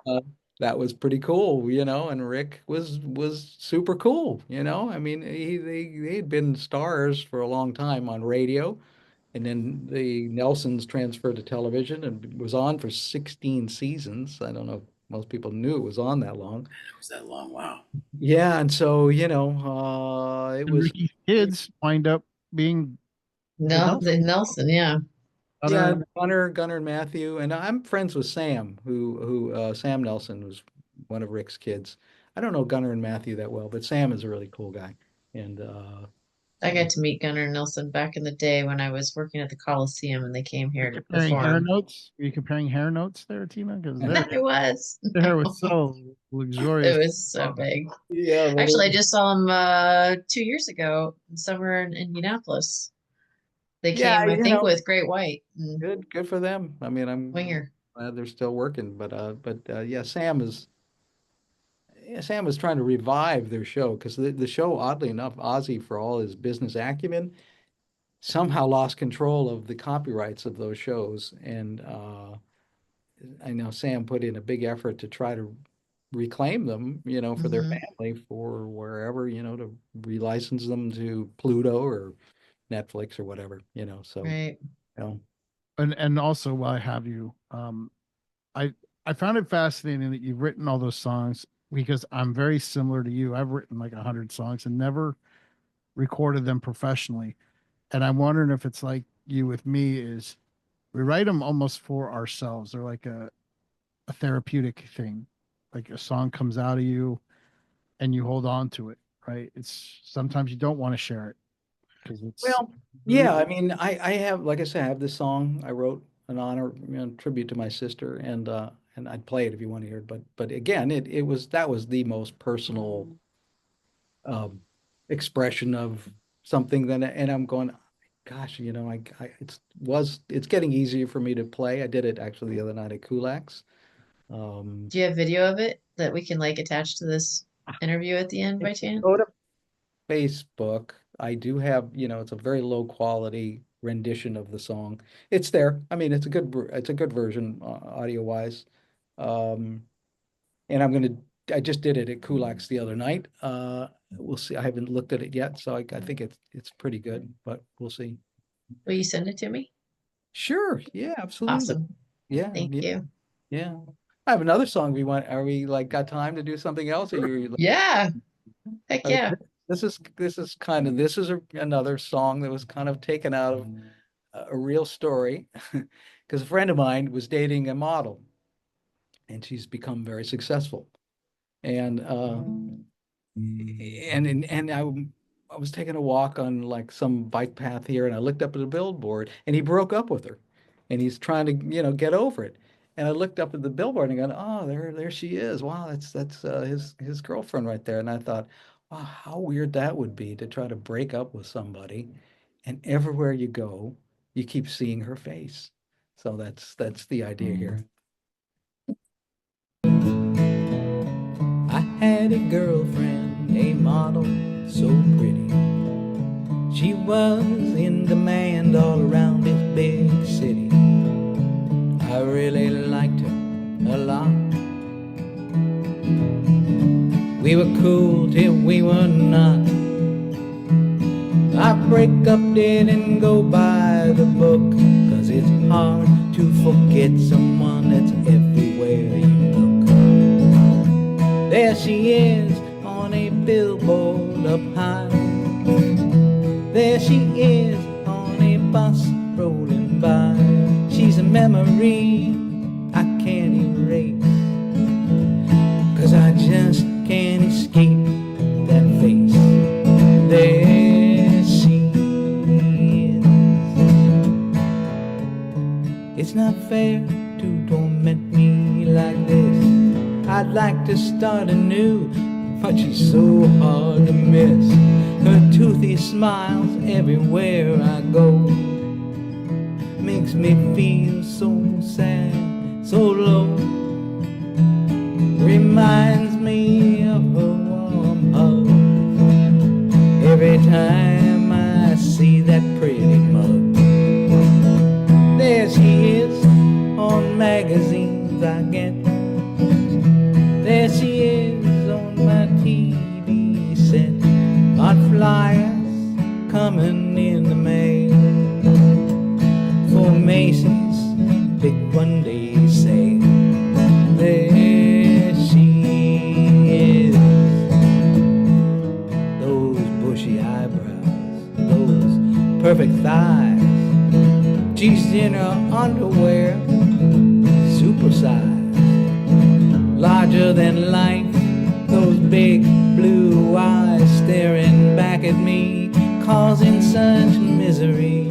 that was pretty cool. And Rick was super cool. I mean, they had been stars for a long time on radio, and then the Nelsons transferred to television and was on for 16 seasons. I don't know if most people knew it was on that long. It was that long. Wow. Yeah, and so it And was. Ricky's kids wind up being the No, Nelson the Nelson, yeah. Yeah, brother. Gunnar and Matthew, and I'm friends with Sam, who Sam Nelson was one of Rick's kids. I don't know Gunnar and Matthew that well, but Sam is a really cool guy, and I got to meet Gunnar and Nelson back in the day when I was working at the Coliseum and they came here to Comparing hair perform. notes. Are you comparing hair notes there, Tina? Because I was. their hair was so luxurious. It was so big. yeah, Actually, I just saw them 2 years ago, somewhere in Indianapolis. They yeah, came, I think, with Great White and good for them. I mean, I'm Winger. glad they're still working, but yeah, Sam was trying to revive their show because the show, oddly enough, Ozzy, for all his business acumen, somehow lost control of the copyrights of those shows. And I know Sam put in a big effort to try to reclaim them, for their Hmm. family, for wherever, to relicense them to Pluto or Netflix or whatever, so, Right. you know, And also while I have you, I I found it fascinating that you've written all those songs because I'm very similar to you. I've written like 100 songs and never recorded them professionally. And I'm wondering if it's like you with me is we write them almost for ourselves. They're like a therapeutic thing. Like a song comes out of you and you hold on to it, right? It's sometimes you don't want to share it because it's well, yeah, I mean, I have, like I said, I have this song I wrote an honor, tribute to my sister, and I'd play it if you want to hear it. But again, that was the most personal um, expression of something that, and I'm going, gosh, it's getting easier for me to play. I did it actually the other night at Kulak's. Um, Do you have video of it that we can like attach to this interview at the end if by you chance? go to Facebook, I do have, it's a very low quality rendition of the song. It's there. I mean, it's a good version audio wise. Um, and I just did it at Kulak's the other night. We'll see. I haven't looked at it yet, so I think it's pretty good, but we'll see. Will you send it to me? Sure. Yeah, absolutely. Awesome. Yeah, Thank yeah, you. yeah. I have another song we want. Are we like got time to do something else? Or you Yeah. Heck okay, yeah. another song that was kind of taken out of a real story because a friend of mine was dating a model and she's become very successful. And I was taking a walk on like some bike path here, and I looked up at a billboard, and he broke up with her, and he's trying to get over it. And I looked up at the billboard and I go, oh, there she is. Wow, that's his girlfriend right there. And I thought, wow, how weird that would be to try to break up with somebody, and everywhere you go, you keep seeing her face. So that's the idea here. I had a girlfriend a model so pretty. She was in demand all around this big city. I really liked her a lot. We were cool till we were not. Our breakup didn't go by the book, 'cause it's hard to forget someone that's everywhere you look. There she is on a billboard up high. There she is on a bus rolling by. She's a memory I can't erase, 'cause I just can't escape that face. There she is. It's not fair to torment me like this. I'd like to start anew, but she's so hard to miss. Her toothy smiles everywhere I go makes me feel so sad, so low. Reminds me of her warm hug every time I see that pretty mug. There she is on magazines I get. There she is on my TV set, on flyers coming in the mail. For Macy's big one day sale. There she is. Those bushy eyebrows, those perfect thighs. She's in her underwear, supersized, larger than life. Those big blue eyes staring back at me, causing such misery.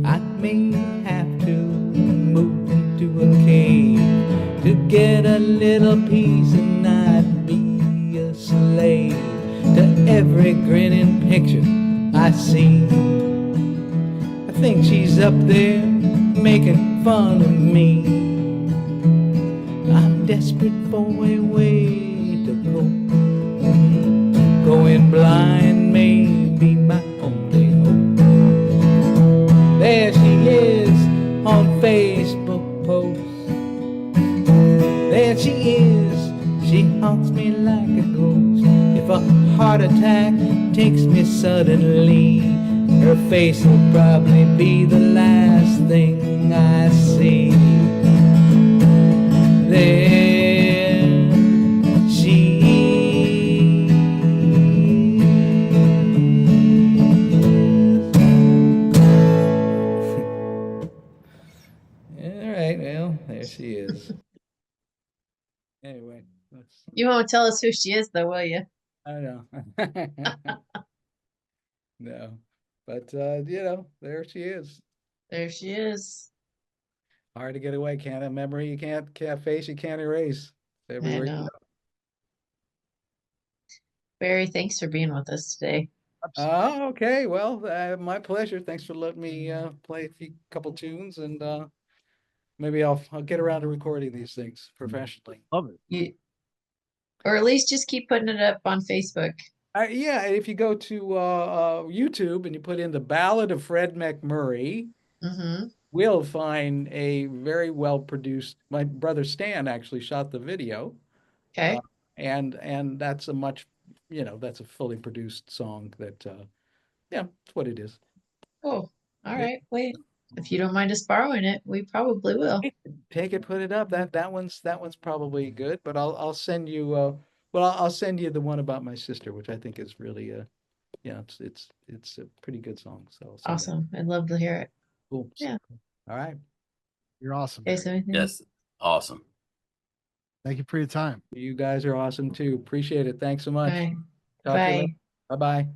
I may have to move into a cave to get a little peace and not be a slave to every grinning picture I see. I think she's up there making fun of me. I'm desperate for a way to go. Going blind may be my only hope. There she is on Facebook posts. There she is, she haunts me like a ghost. If a heart attack takes me suddenly, her face will probably be the last thing I see. There she is. All right, well, there she is. Anyway, You won't tell us who she is, though, will you? I know. No, but there she is. There she is. Hard to get away. Can't have memory. You can't face. You can't erase. I Everywhere you know. go. Barry, thanks for being with us today. Oh, okay. Well, my pleasure. Thanks for letting me play a couple tunes, and maybe I'll get around to recording these things professionally. Love it. Or at least just keep putting it up on Facebook. Yeah, if you go to YouTube and you put in the Ballad of Fred McMurray, Mm-hmm. we'll find a very well produced. My brother Stan actually shot the video, Okay. and that's a much, that's a fully produced song. That yeah, that's what it is. Oh, all Yeah. right. Wait, if you don't mind us borrowing it, we probably will. Take it, put it up. That one's probably good. But I'll send you. I'll send you the one about my sister, which I think is really it's a pretty good song. So I'll send that. Awesome. I'd love to hear it. Cool. Yeah. All right. You're awesome. Okay, so anything? Yes, awesome. Thank you for your time. You guys are awesome too. Appreciate it. Thanks so much. Bye. Talk to you Bye. later. Bye-bye.